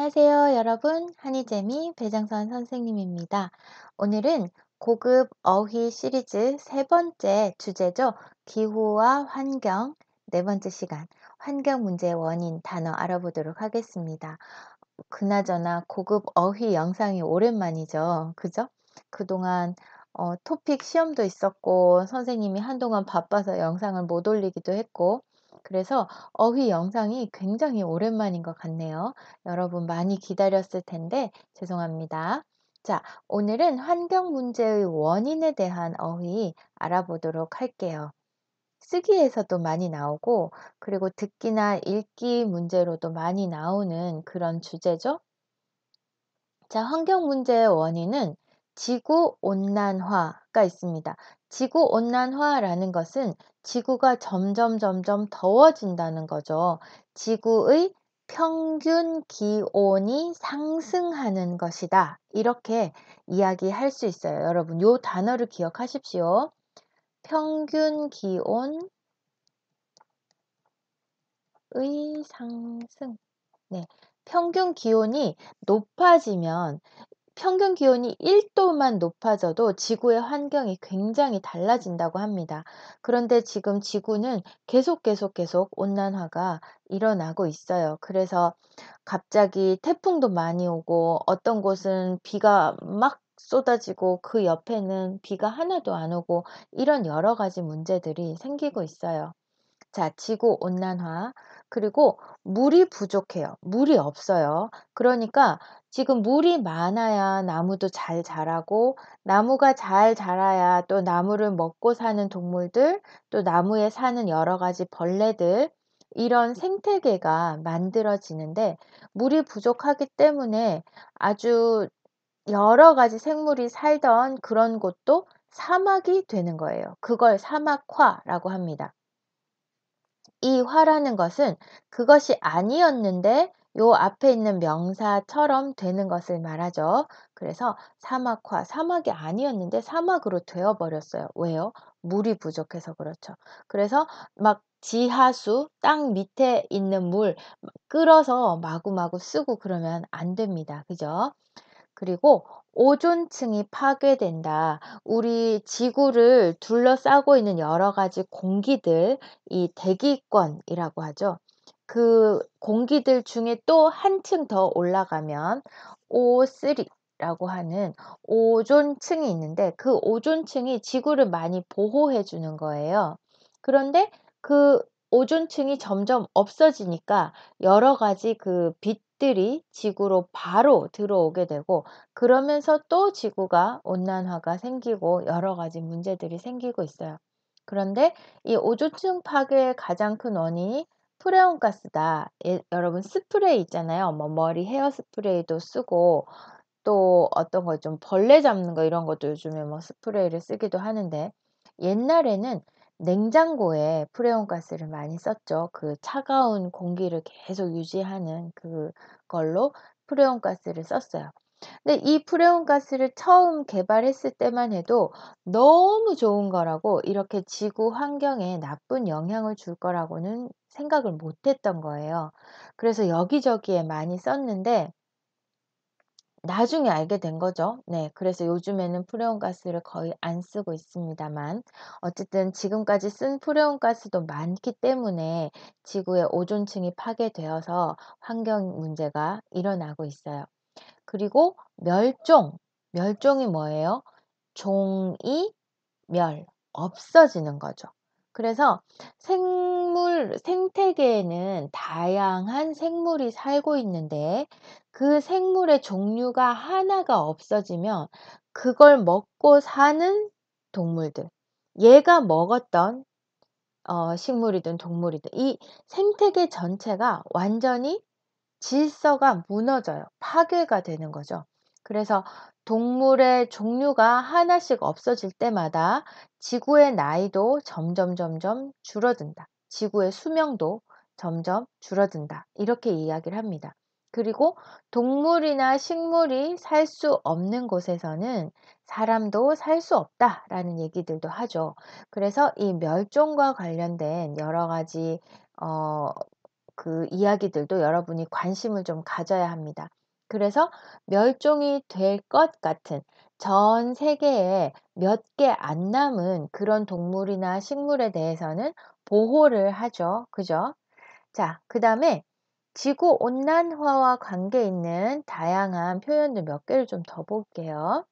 안녕하세요, 여러분. 한희재미 배정선 선생님입니다. 오늘은 고급 어휘 시리즈 세 번째 주제죠. 기후와 환경, 네 번째 시간, 환경 문제의 원인 단어 알아보도록 하겠습니다. 그나저나 고급 어휘 영상이 오랜만이죠. 그죠? 그동안 토픽 시험도 있었고 선생님이 한동안 바빠서 영상을 못 올리기도 했고 그래서 어휘 영상이 굉장히 오랜만인 것 같네요. 여러분 많이 기다렸을 텐데 죄송합니다. 자, 오늘은 환경 문제의 원인에 대한 어휘 알아보도록 할게요. 쓰기에서도 많이 나오고 그리고 듣기나 읽기 문제로도 많이 나오는 그런 주제죠. 자, 환경 문제의 원인은 지구온난화가 있습니다. 지구온난화라는 것은 지구가 점점 더워진다는 거죠. 지구의 평균 기온이 상승하는 것이다. 이렇게 이야기할 수 있어요. 여러분, 이 단어를 기억하십시오. 평균 기온의 상승. 네. 평균 기온이 높아지면 평균 기온이 1도만 높아져도 지구의 환경이 굉장히 달라진다고 합니다. 그런데 지금 지구는 계속 온난화가 일어나고 있어요. 그래서 갑자기 태풍도 많이 오고 어떤 곳은 비가 막 쏟아지고 그 옆에는 비가 하나도 안 오고 이런 여러 가지 문제들이 생기고 있어요. 자, 지구 온난화. 그리고 물이 부족해요. 물이 없어요. 그러니까 지금 물이 많아야 나무도 잘 자라고 나무가 잘 자라야 또 나무를 먹고 사는 동물들, 또 나무에 사는 여러 가지 벌레들, 이런 생태계가 만들어지는데 물이 부족하기 때문에 아주 여러 가지 생물이 살던 그런 곳도 사막이 되는 거예요. 그걸 사막화라고 합니다. 이 화라는 것은 그것이 아니었는데 요 앞에 있는 명사처럼 되는 것을 말하죠. 그래서 사막화, 사막이 아니었는데 사막으로 되어버렸어요. 왜요? 물이 부족해서 그렇죠. 그래서 막 지하수, 땅 밑에 있는 물 끌어서 마구마구 쓰고 그러면 안 됩니다. 그죠? 그리고 오존층이 파괴된다. 우리 지구를 둘러싸고 있는 여러 가지 공기들, 이 대기권이라고 하죠. 그 공기들 중에 또 한층 더 올라가면 O3라고 하는 오존층이 있는데 그 오존층이 지구를 많이 보호해 주는 거예요. 그런데 그 오존층이 점점 없어지니까 여러 가지 그 빛들이 지구로 바로 들어오게 되고 그러면서 또 지구가 온난화가 생기고 여러 가지 문제들이 생기고 있어요. 그런데 이 오존층 파괴의 가장 큰 원인이 프레온 가스다. 여러분 스프레이 있잖아요. 뭐 머리 헤어 스프레이도 쓰고 또 어떤 거 좀 벌레 잡는 거 이런 것도 요즘에 뭐 스프레이를 쓰기도 하는데 옛날에는 냉장고에 프레온 가스를 많이 썼죠. 그 차가운 공기를 계속 유지하는 그걸로 프레온 가스를 썼어요. 근데 이 프레온 가스를 처음 개발했을 때만 해도 너무 좋은 거라고 이렇게 지구 환경에 나쁜 영향을 줄 거라고는 생각을 못 했던 거예요. 그래서 여기저기에 많이 썼는데 나중에 알게 된 거죠. 네. 그래서 요즘에는 프레온 가스를 거의 안 쓰고 있습니다만 어쨌든 지금까지 쓴 프레온 가스도 많기 때문에 지구의 오존층이 파괴되어서 환경 문제가 일어나고 있어요. 그리고 멸종이 뭐예요? 종이 없어지는 거죠. 그래서 생태계에는 다양한 생물이 살고 있는데 그 생물의 종류가 하나가 없어지면 그걸 먹고 사는 동물들, 얘가 먹었던 식물이든 동물이든 이 생태계 전체가 완전히 질서가 무너져요. 파괴가 되는 거죠. 그래서 동물의 종류가 하나씩 없어질 때마다 지구의 나이도 점점 줄어든다. 지구의 수명도 점점 줄어든다. 이렇게 이야기를 합니다. 그리고 동물이나 식물이 살 수 없는 곳에서는 사람도 살 수 없다라는 얘기들도 하죠. 그래서 이 멸종과 관련된 여러 가지 어, 그 이야기들도 여러분이 관심을 좀 가져야 합니다. 그래서 멸종이 될 것 같은 전 세계에 몇 개 안 남은 그런 동물이나 식물에 대해서는 보호를 하죠. 그죠? 자, 그다음에 지구 온난화와 관계 있는 다양한 표현들 몇 개를 좀 더 볼게요.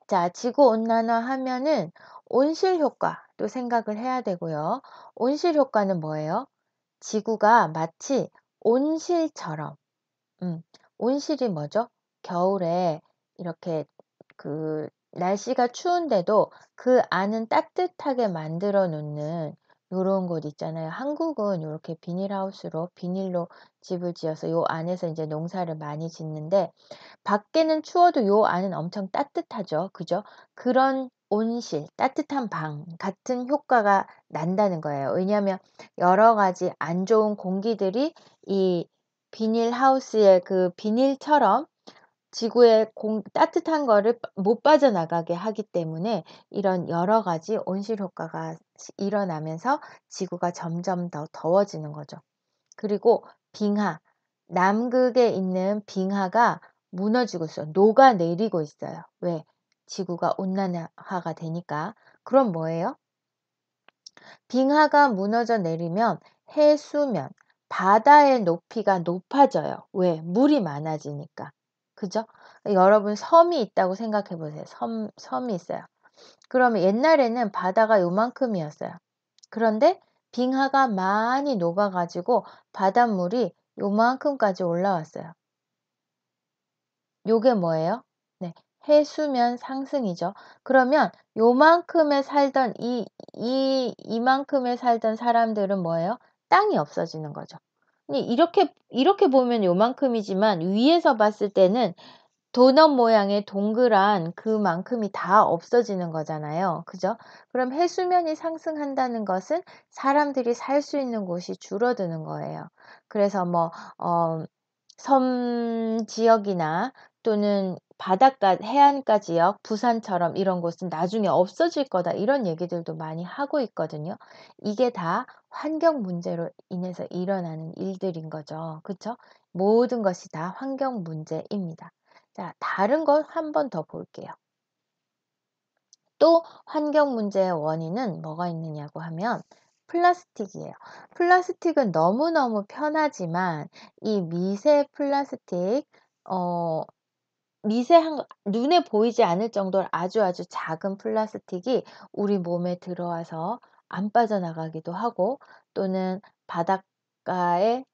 자, 지구 온난화 하면은 온실 효과도 생각을 해야 되고요. 온실 효과는 뭐예요? 지구가 마치 온실처럼, 음, 온실이 뭐죠? 겨울에 이렇게 그 날씨가 추운데도 그 안은 따뜻하게 만들어 놓는 요런 곳 있잖아요. 한국은 요렇게 비닐하우스로 비닐로 집을 지어서 요 안에서 이제 농사를 많이 짓는데 밖에는 추워도 요 안은 엄청 따뜻하죠. 그죠? 그런 온실, 따뜻한 방 같은 효과가 난다는 거예요. 왜냐하면 여러 가지 안 좋은 공기들이 이 비닐하우스의 그 비닐처럼 지구의 따뜻한 거를 못 빠져나가게 하기 때문에 이런 여러 가지 온실 효과가 일어나면서 지구가 점점 더 더워지는 거죠. 그리고 빙하, 남극에 있는 빙하가 무너지고 있어요. 녹아내리고 있어요. 왜? 지구가 온난화가 되니까. 그럼 뭐예요? 빙하가 무너져 내리면 해수면, 바다의 높이가 높아져요. 왜? 물이 많아지니까. 그죠? 여러분 섬이 있다고 생각해 보세요. 섬이 있어요. 그러면 옛날에는 바다가 요만큼이었어요. 그런데 빙하가 많이 녹아가지고 바닷물이 요만큼까지 올라왔어요. 요게 뭐예요? 네, 해수면 상승이죠. 그러면 요만큼에 살던 이만큼에 살던 사람들은 뭐예요? 땅이 없어지는 거죠. 근데 이렇게 보면 요만큼이지만 위에서 봤을 때는 도넛 모양의 동그란 그만큼이 다 없어지는 거잖아요. 그죠? 그럼 해수면이 상승한다는 것은 사람들이 살 수 있는 곳이 줄어드는 거예요. 그래서 뭐, 섬 지역이나 또는 바닷가, 해안가 지역, 부산처럼 이런 곳은 나중에 없어질 거다. 이런 얘기들도 많이 하고 있거든요. 이게 다 환경 문제로 인해서 일어나는 일들인 거죠. 그쵸? 모든 것이 다 환경 문제입니다. 자, 다른 것 한 번 더 볼게요. 또 환경 문제의 원인은 뭐가 있느냐고 하면 플라스틱이에요. 플라스틱은 너무너무 편하지만 이 미세 플라스틱, 어, 미세한 눈에 보이지 않을 정도로 아주 아주 작은 플라스틱이 우리 몸에 들어와서 안 빠져나가기도 하고 또는 바닷가에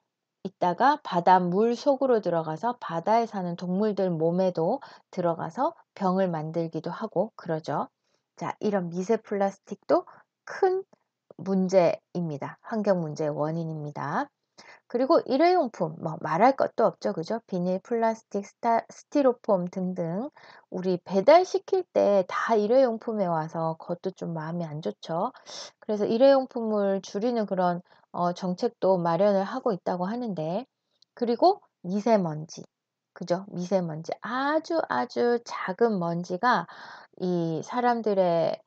있다가 바닷물 속으로 들어가서 바다에 사는 동물들 몸에도 들어가서 병을 만들기도 하고 그러죠. 자, 이런 미세 플라스틱도 큰 문제입니다. 환경 문제의 원인입니다. 그리고 일회용품, 뭐 말할 것도 없죠. 그죠? 비닐, 플라스틱, 스티로폼 등등. 우리 배달시킬 때 다 일회용품에 와서 그것도 좀 마음이 안 좋죠. 그래서 일회용품을 줄이는 그런 정책도 마련을 하고 있다고 하는데, 그리고 미세먼지. 그죠? 미세먼지. 아주 아주 작은 먼지가 이 사람들의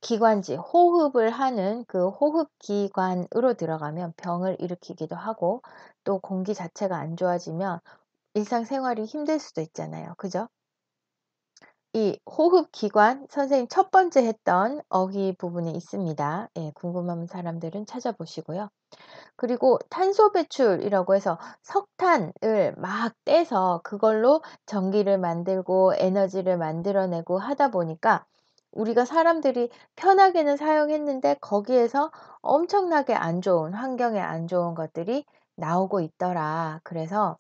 기관지, 호흡을 하는 그 호흡기관으로 들어가면 병을 일으키기도 하고 또 공기 자체가 안 좋아지면 일상생활이 힘들 수도 있잖아요. 그죠? 이 호흡기관 선생님 첫 번째 했던 어휘 부분에 있습니다. 예, 궁금한 사람들은 찾아보시고요. 그리고 탄소 배출이라고 해서 석탄을 막 떼서 그걸로 전기를 만들고 에너지를 만들어내고 하다 보니까 우리가 사람들이 편하게는 사용했는데 거기에서 엄청나게 안 좋은 환경에 안 좋은 것들이 나오고 있더라. 그래서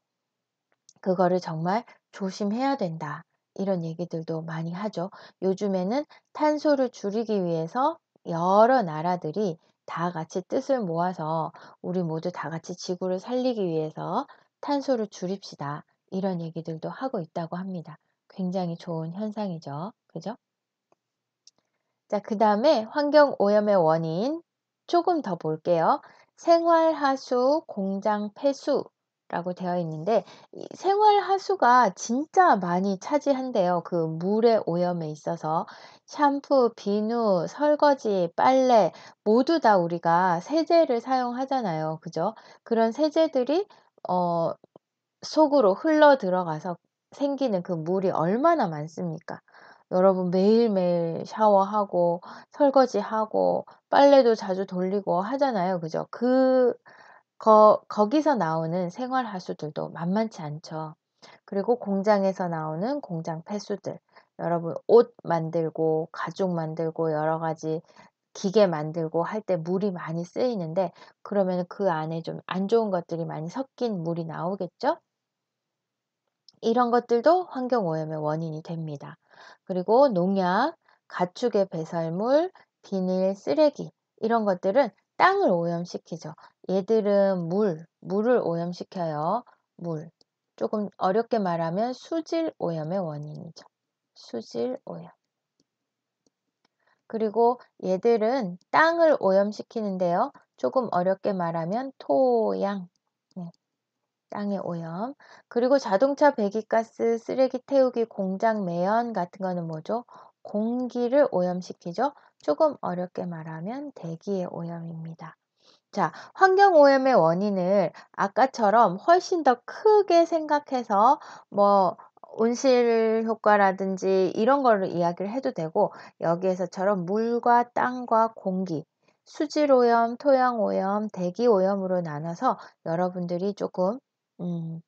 그거를 정말 조심해야 된다. 이런 얘기들도 많이 하죠. 요즘에는 탄소를 줄이기 위해서 여러 나라들이 다 같이 뜻을 모아서 우리 모두 다 같이 지구를 살리기 위해서 탄소를 줄입시다. 이런 얘기들도 하고 있다고 합니다. 굉장히 좋은 현상이죠. 그죠? 자, 그 다음에 환경 오염의 원인 조금 더 볼게요. 생활하수, 공장 폐수, 라고 되어 있는데 이 생활하수가 진짜 많이 차지한대요. 그 물의 오염에 있어서. 샴푸, 비누, 설거지, 빨래 모두 다 우리가 세제를 사용하잖아요. 그죠? 그런 세제들이 어 속으로 흘러 들어가서 생기는 그 물이 얼마나 많습니까? 여러분 매일매일 샤워하고 설거지하고 빨래도 자주 돌리고 하잖아요. 그죠? 거기서 나오는 생활하수들도 만만치 않죠. 그리고 공장에서 나오는 공장 폐수들. 여러분 옷 만들고 가죽 만들고 여러 가지 기계 만들고 할 때 물이 많이 쓰이는데 그러면 그 안에 좀 안 좋은 것들이 많이 섞인 물이 나오겠죠? 이런 것들도 환경 오염의 원인이 됩니다. 그리고 농약, 가축의 배설물, 비닐, 쓰레기 이런 것들은 땅을 오염시키죠. 얘들은 물을 오염시켜요. 물. 조금 어렵게 말하면 수질 오염의 원인이죠. 수질 오염. 그리고 얘들은 땅을 오염시키는데요. 조금 어렵게 말하면 토양. 네. 땅의 오염. 그리고 자동차 배기가스, 쓰레기 태우기, 공장 매연 같은 거는 뭐죠? 공기를 오염시키죠. 조금 어렵게 말하면 대기의 오염입니다. 자, 환경 오염의 원인을 아까처럼 훨씬 더 크게 생각해서 뭐 온실 효과라든지 이런 거를 이야기를 해도 되고 여기에서처럼 물과 땅과 공기, 수질 오염, 토양 오염, 대기 오염으로 나눠서 여러분들이 조금 음,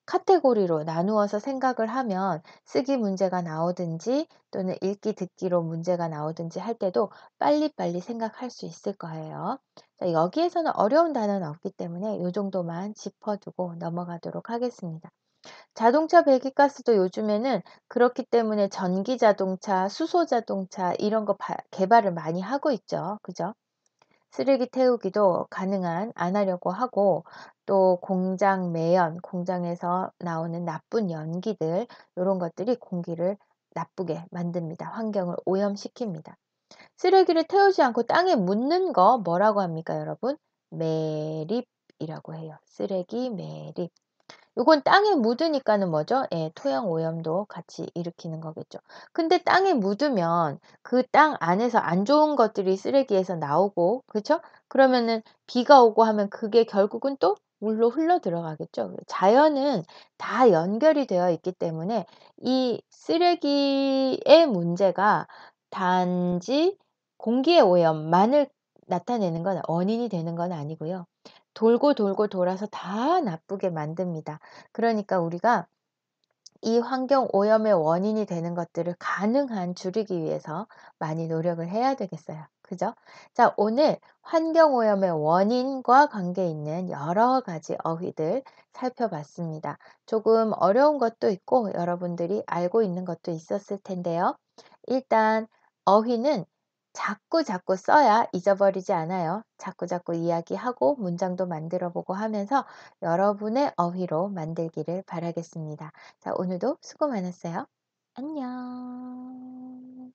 카테고리로 나누어서 생각을 하면 쓰기 문제가 나오든지 또는 읽기 듣기로 문제가 나오든지 할 때도 빨리빨리 생각할 수 있을 거예요. 자, 여기에서는 어려운 단어는 없기 때문에 이 정도만 짚어두고 넘어가도록 하겠습니다. 자동차 배기가스도 요즘에는 그렇기 때문에 전기 자동차, 수소 자동차 이런 거 개발을 많이 하고 있죠. 그죠? 쓰레기 태우기도 가능한 안 하려고 하고 또 공장 매연, 공장에서 나오는 나쁜 연기들 이런 것들이 공기를 나쁘게 만듭니다. 환경을 오염시킵니다. 쓰레기를 태우지 않고 땅에 묻는 거 뭐라고 합니까, 여러분? 매립이라고 해요. 쓰레기 매립. 요건 땅에 묻으니까는 뭐죠? 예, 토양 오염도 같이 일으키는 거겠죠. 근데 땅에 묻으면 그 땅 안에서 안 좋은 것들이 쓰레기에서 나오고, 그쵸? 그러면은 비가 오고 하면 그게 결국은 또 물로 흘러 들어가겠죠. 자연은 다 연결이 되어 있기 때문에 이 쓰레기의 문제가 단지 공기의 오염만을 나타내는 건 원인이 되는 건 아니고요. 돌고 돌고 돌아서 다 나쁘게 만듭니다. 그러니까 우리가 이 환경 오염의 원인이 되는 것들을 가능한 줄이기 위해서 많이 노력을 해야 되겠어요. 그죠? 자, 오늘 환경 오염의 원인과 관계 있는 여러 가지 어휘들 살펴봤습니다. 조금 어려운 것도 있고 여러분들이 알고 있는 것도 있었을 텐데요. 일단 어휘는 자꾸 써야 잊어버리지 않아요. 자꾸 이야기하고 문장도 만들어 보고 하면서 여러분의 어휘로 만들기를 바라겠습니다. 자, 오늘도 수고 많았어요. 안녕.